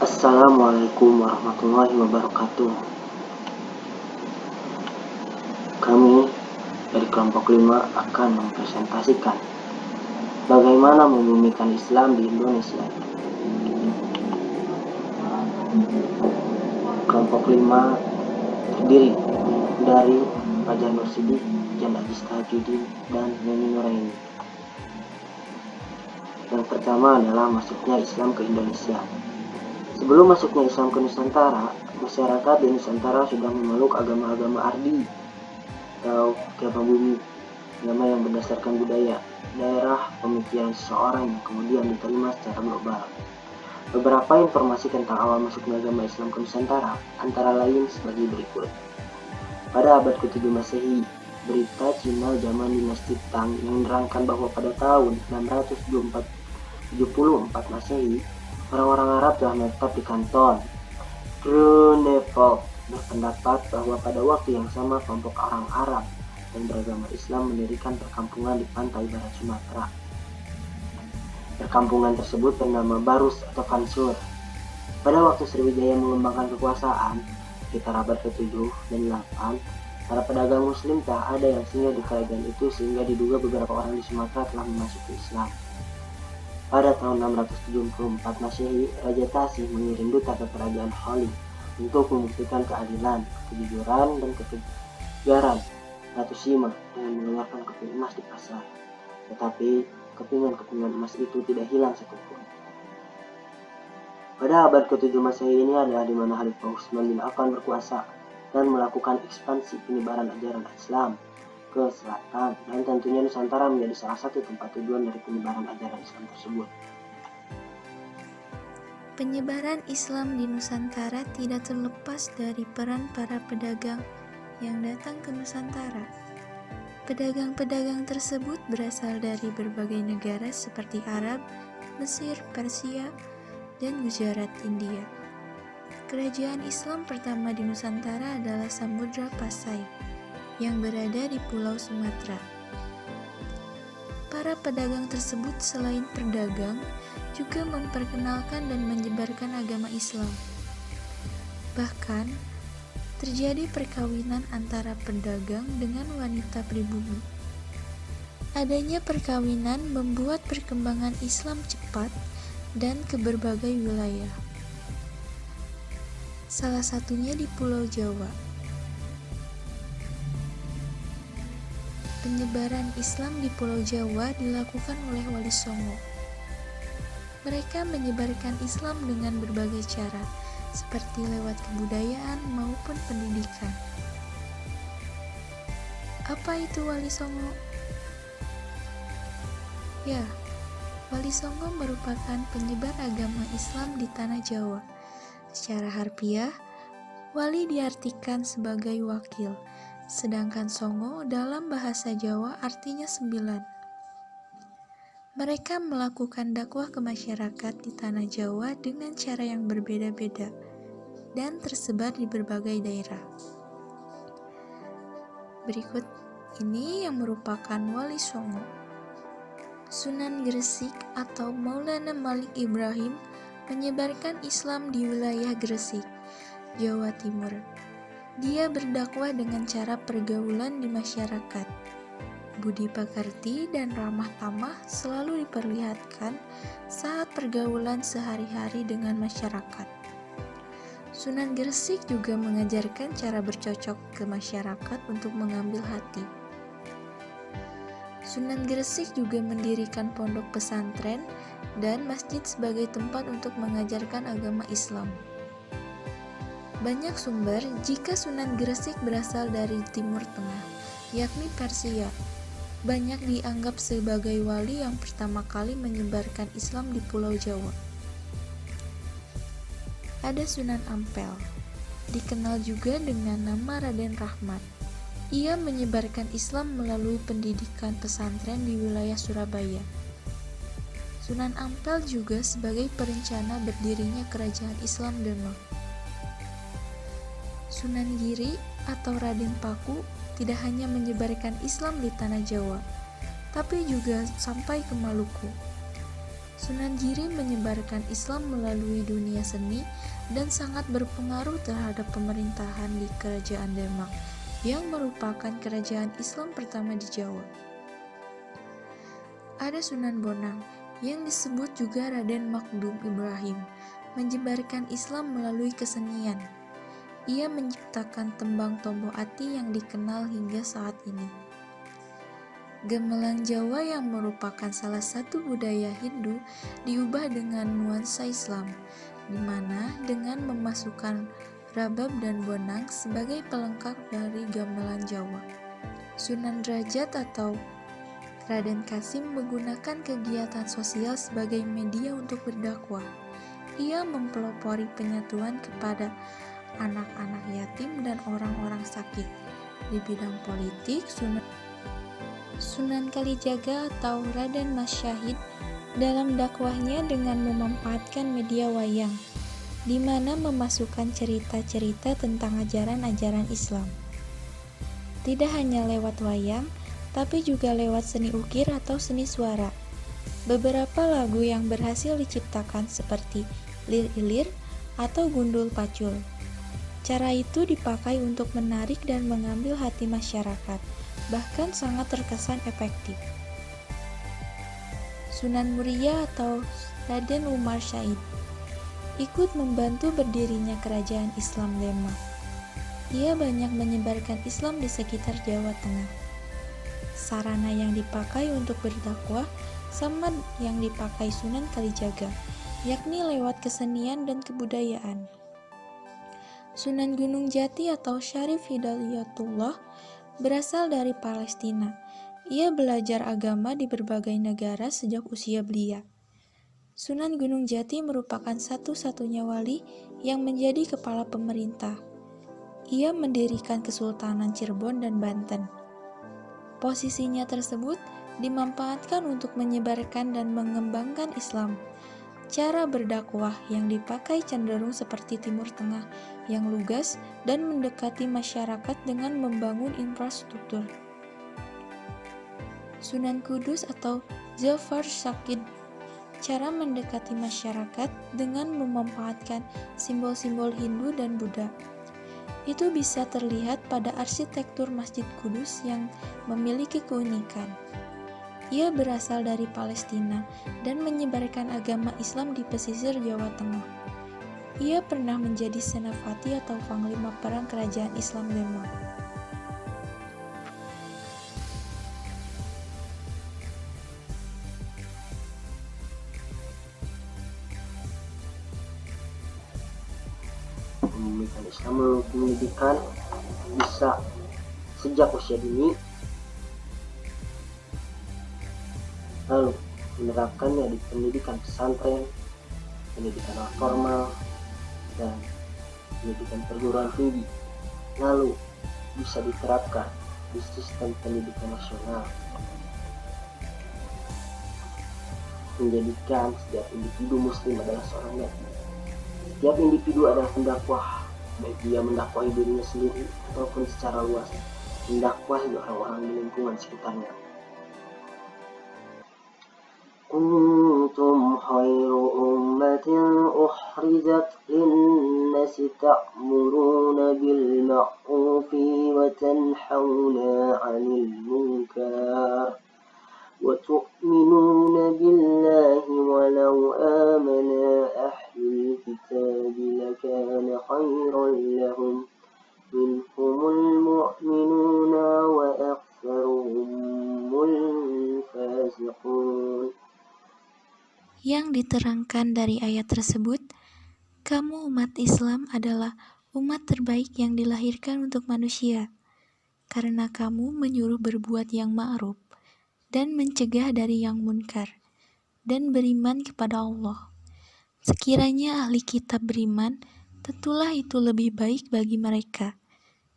Assalamualaikum warahmatullahi wabarakatuh. Kami dari kelompok 5 akan mempresentasikan bagaimana membumikan Islam di Indonesia. Kelompok 5 terdiri dari Fajar Nur Sidik, Jan Ajis Tajuddin, dan Neni Nuraini. Yang pertama adalah masuknya Islam ke Indonesia. Sebelum masuknya Islam ke Nusantara, masyarakat di Nusantara sudah memeluk agama-agama Ardi atau agama bumi, agama yang berdasarkan budaya, daerah, pemikiran seseorang yang kemudian diterima secara global. Beberapa informasi tentang awal masuknya agama Islam ke Nusantara antara lain sebagai berikut. Pada abad ke-7 Masehi, berita Cina zaman dinasti Tang yang menerangkan bahwa pada tahun 674 Masehi, orang-orang Arab telah menetap di Kanton Groeneveld berpendapat bahwa pada waktu yang sama kelompok orang Arab yang beragama Islam mendirikan perkampungan di pantai barat Sumatera. Perkampungan tersebut bernama Barus atau Fansur. Pada waktu Sriwijaya mengembangkan kekuasaan, sekitar abad ke-7 dan 8, para pedagang muslim tak ada yang singgah di kerajaan itu sehingga diduga beberapa orang di Sumatera telah memasuki Islam. Pada tahun 674 Masehi, Raja Tasih mengirim duta ke kerajaan Holly untuk membuktikan keadilan, kejujuran, dan ketegaran Ratu Sima dengan mengeluarkan keping emas di pasar. Tetapi kepingan-kepingan emas itu tidak hilang satupun. Pada abad ke-7 Masehi ini adalah di mana Khalifah Utsman bin Affan berkuasa dan melakukan ekspansi penyebaran ajaran Islam ke selatan, dan tentunya Nusantara menjadi salah satu tempat tujuan dari penyebaran ajaran Islam tersebut. Penyebaran Islam di Nusantara tidak terlepas dari peran para pedagang yang datang ke Nusantara. Pedagang-pedagang tersebut berasal dari berbagai negara seperti Arab, Mesir, Persia, dan Gujarat, India. Kerajaan Islam pertama di Nusantara adalah Samudra Pasai yang berada di Pulau Sumatera. Para pedagang tersebut selain berdagang, juga memperkenalkan dan menyebarkan agama Islam. Bahkan, terjadi perkawinan antara pedagang dengan wanita pribumi. Adanya perkawinan membuat perkembangan Islam cepat dan ke berbagai wilayah. Salah satunya di Pulau Jawa. Penyebaran Islam di Pulau Jawa dilakukan oleh Wali Songo. Mereka menyebarkan Islam dengan berbagai cara, seperti lewat kebudayaan maupun pendidikan. Apa itu Wali Songo? Ya, Wali Songo merupakan penyebar agama Islam di tanah Jawa. Secara harfiah, wali diartikan sebagai wakil, sedangkan Songo dalam bahasa Jawa artinya 9. Mereka melakukan dakwah ke masyarakat di tanah Jawa dengan cara yang berbeda-beda dan tersebar di berbagai daerah. Berikut ini yang merupakan Wali Songo. Sunan Gresik atau Maulana Malik Ibrahim menyebarkan Islam di wilayah Gresik, Jawa Timur. Dia berdakwah dengan cara pergaulan di masyarakat. Budi pekerti dan ramah tamah selalu diperlihatkan saat pergaulan sehari-hari dengan masyarakat. Sunan Gresik juga mengajarkan cara bercocok ke masyarakat untuk mengambil hati. Sunan Gresik juga mendirikan pondok pesantren dan masjid sebagai tempat untuk mengajarkan agama Islam. Banyak sumber jika Sunan Gresik berasal dari Timur Tengah, yakni Persia. Banyak dianggap sebagai wali yang pertama kali menyebarkan Islam di Pulau Jawa. Ada Sunan Ampel, dikenal juga dengan nama Raden Rahmat. Ia menyebarkan Islam melalui pendidikan pesantren di wilayah Surabaya. Sunan Ampel juga sebagai perencana berdirinya kerajaan Islam Demak. Sunan Giri atau Raden Paku tidak hanya menyebarkan Islam di tanah Jawa, tapi juga sampai ke Maluku. Sunan Giri menyebarkan Islam melalui dunia seni dan sangat berpengaruh terhadap pemerintahan di Kerajaan Demak yang merupakan kerajaan Islam pertama di Jawa. Ada Sunan Bonang yang disebut juga Raden Makdum Ibrahim, menyebarkan Islam melalui kesenian. Ia menciptakan tembang Tombo Ati yang dikenal hingga saat ini. Gamelan Jawa yang merupakan salah satu budaya Hindu diubah dengan nuansa Islam, di mana dengan memasukkan rabab dan bonang sebagai pelengkap dari gamelan Jawa. Sunan Derajat atau Raden Kasim menggunakan kegiatan sosial sebagai media untuk berdakwah. Ia mempelopori penyatuan kepada anak-anak yatim dan orang-orang sakit. Di bidang politik, Sunan Kalijaga atau Raden Mas Syahid dalam dakwahnya dengan memanfaatkan media wayang, di mana memasukkan cerita-cerita tentang ajaran-ajaran Islam. Tidak hanya lewat wayang, tapi juga lewat seni ukir atau seni suara. Beberapa lagu yang berhasil diciptakan seperti Lir Ilir atau Gundul Pacul. Cara itu dipakai untuk menarik dan mengambil hati masyarakat, bahkan sangat terkesan efektif. Sunan Muria atau Raden Umar Syahid ikut membantu berdirinya kerajaan Islam Demak. Ia banyak menyebarkan Islam di sekitar Jawa Tengah. Sarana yang dipakai untuk berdakwah sama yang dipakai Sunan Kalijaga, yakni lewat kesenian dan kebudayaan. Sunan Gunung Jati atau Syarif Hidayatullah berasal dari Palestina. Ia belajar agama di berbagai negara sejak usia belia. Sunan Gunung Jati merupakan satu-satunya wali yang menjadi kepala pemerintah. Ia mendirikan Kesultanan Cirebon dan Banten. Posisinya tersebut dimanfaatkan untuk menyebarkan dan mengembangkan Islam. Cara berdakwah yang dipakai cenderung seperti Timur Tengah yang lugas dan mendekati masyarakat dengan membangun infrastruktur. Sunan Kudus atau Jafar Syakid, cara mendekati masyarakat dengan memanfaatkan simbol-simbol Hindu dan Buddha. Itu bisa terlihat pada arsitektur Masjid Kudus yang memiliki keunikan. Ia berasal dari Palestina dan menyebarkan agama Islam di pesisir Jawa Tengah. Ia pernah menjadi senapati atau panglima perang kerajaan Islam Demak. Pemilikan Islam melalui pendidikan bisa sejak usia dini, lalu menerapkannya di pendidikan pesantren, pendidikan non formal, dan pendidikan perguruan tinggi, lalu bisa diterapkan di sistem pendidikan nasional, menjadikan setiap individu muslim adalah seorang nabi. Setiap individu adalah pendakwah, baik dia mendakwahi dirinya sendiri ataupun secara luas mendakwahi orang-orang di lingkungan sekitarnya. Kuntum khairu ummatin ukhrijat linnasi ta'muruna bil ma'rufi wa tanhauna 'anil munkar wa tu'minuna billahi walau amana ahlul kitabi lakana khairan lahum minhumul mu'minuna wa aktsaruhumul fasiqun. Yang diterangkan dari ayat tersebut, kamu umat Islam adalah umat terbaik yang dilahirkan untuk manusia, karena kamu menyuruh berbuat yang ma'ruf dan mencegah dari yang munkar, dan beriman kepada Allah. Sekiranya ahli kitab beriman, tentulah itu lebih baik bagi mereka.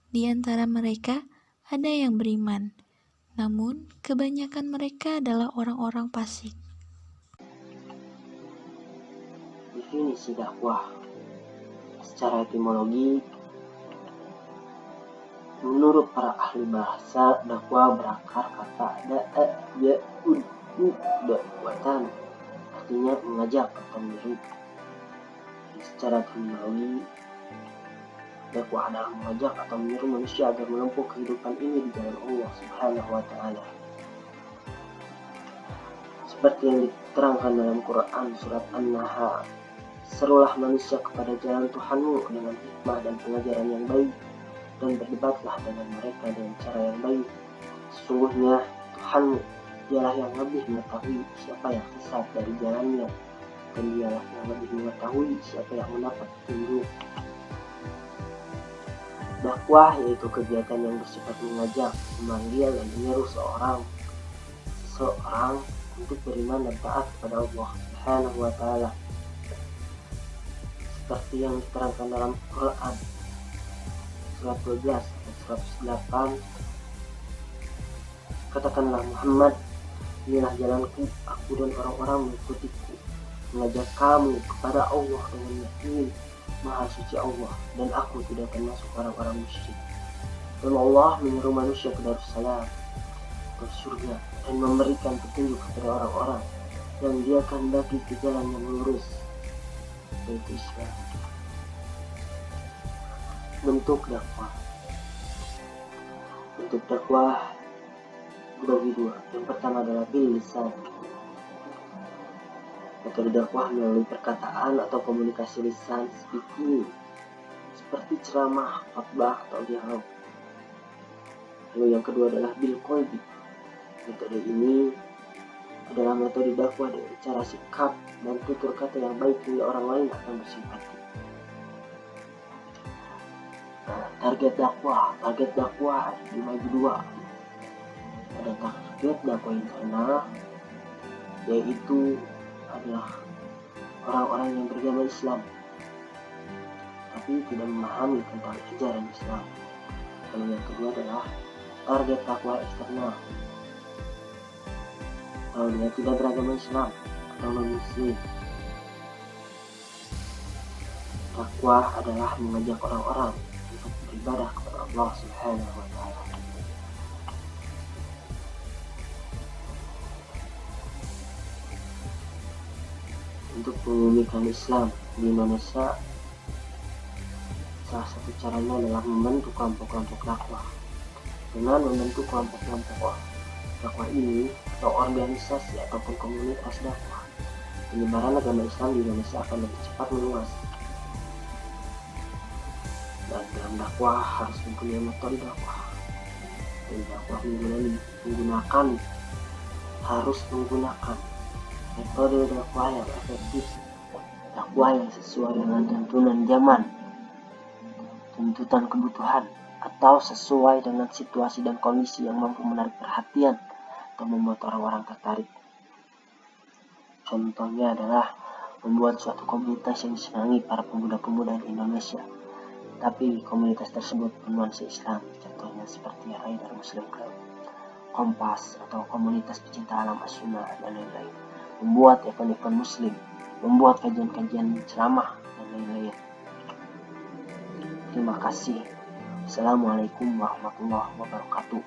Di antara mereka ada yang beriman, namun kebanyakan mereka adalah orang-orang fasik. Definisi dakwah secara etimologi, menurut para ahli bahasa, dakwah berakar kata da'a ya'ud dakwatan, artinya mengajak atau menyeru. Secara kimiawi, dakwah adalah mengajak atau menyeru manusia agar menempuh kehidupan ini di jalan Allah Subhanahu wa Ta'ala. Seperti yang diterangkan dalam Quran surat An-Nahl, serulah manusia kepada jalan Tuhanmu dengan hikmah dan pengajaran yang baik, dan berdebatlah dengan mereka dengan cara yang baik. Sesungguhnya Tuhanmu dialah yang lebih mengetahui siapa yang sesat dari jalannya, dan dialah yang lebih mengetahui siapa yang mendapat petunjuk. Dakwah yaitu kegiatan yang bersifat mengajak, memanggil, dan menyeru seseorang untuk beriman dan taat kepada Allah Subhanahu wa Ta'ala, seperti yang diterangkan dalam Quran surat 12 dan 108. Katakanlah Muhammad, inilah jalanku, aku dan orang-orang mengikutiku, mengajak kamu kepada Allah dengan yakin Maha Suci Allah, dan aku tidak termasuk orang-orang musyrik. Dan Allah menyeru manusia ke Darussalam, ke surga, dan memberikan petunjuk kepada orang-orang yang dia kehendaki ke jalan yang lurus, yaitu Islam. Bentuk dakwah dibagi dua. Yang pertama adalah bil lisan. Metode dakwah melalui perkataan atau komunikasi lisan, speaking, seperti ceramah, khotbah, atau dialog. Lalu yang kedua adalah bil qalbi. Metode ini adalah metode dakwah dengan cara sikap dan tutur kata yang baik hingga orang lain akan bersimpati. Target dakwah dibagi dua. Ada target dakwah internal, yaitu adalah orang-orang yang beragama Islam tapi tidak memahami tentang ajaran Islam. Lalu yang kedua adalah target dakwah eksternal, atau dia tidak beragama Islam atau non-Muslim. Dakwah adalah mengajak orang-orang untuk beribadah kepada Allah Subhanahu wa Ta'ala. Untuk memulihkan Islam di Indonesia, salah satu caranya adalah membentuk kelompok-kelompok dakwah. Dengan membentuk kelompok-kelompok dakwah ini atau organisasi ataupun komunitas dakwah, penyebaran agama Islam di Indonesia akan lebih cepat meluas. Dan dalam dakwah harus mempunyai metode dakwah. Dan dakwah harus menggunakan metode dakwah yang efektif, dakwah yang sesuai dengan tuntunan zaman, tuntutan kebutuhan, atau sesuai dengan situasi dan kondisi yang mampu menarik perhatian atau membuat orang-orang tertarik. Contohnya adalah membuat suatu komunitas yang disenangi para pemuda-pemuda di Indonesia, tapi komunitas tersebut bernuansa Islam, contohnya seperti Haidar Muslim Club, Kompas, atau komunitas pecinta alam As-Sunnah, dan lain-lain. Membuat event-event muslim, membuat kajian-kajian ceramah, dan lain-lain. Terima kasih. Assalamualaikum warahmatullahi wabarakatuh.